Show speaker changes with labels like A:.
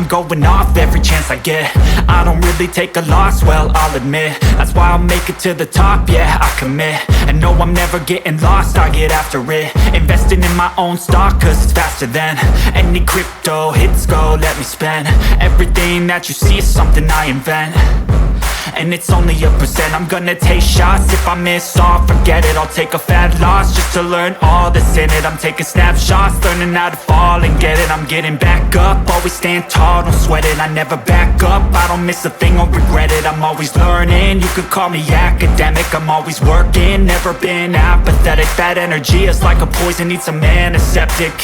A: I'm going off every chance I get. I don't really take a loss, well, I'll admit. That's why I'll make it to the top, yeah, I commit. And no, I'm never getting lost, I get after it. Investing in my own stock, cause it's faster than any crypto hits go, let me spend. Everything that you see is something I invent, and it's only a percent. I'm gonna take shots, if I miss all, forget it. I'll take a fat loss just to learn all that's in it. I'm taking snapshots, learning how to fall and get it. I'm getting back up, always stand tall, don't sweat it. I never back up, I don't miss a thing or regret it. I'm always learning, you could call me academic. I'm always working, never been apathetic. That energy is like a poison, needs a antiseptic.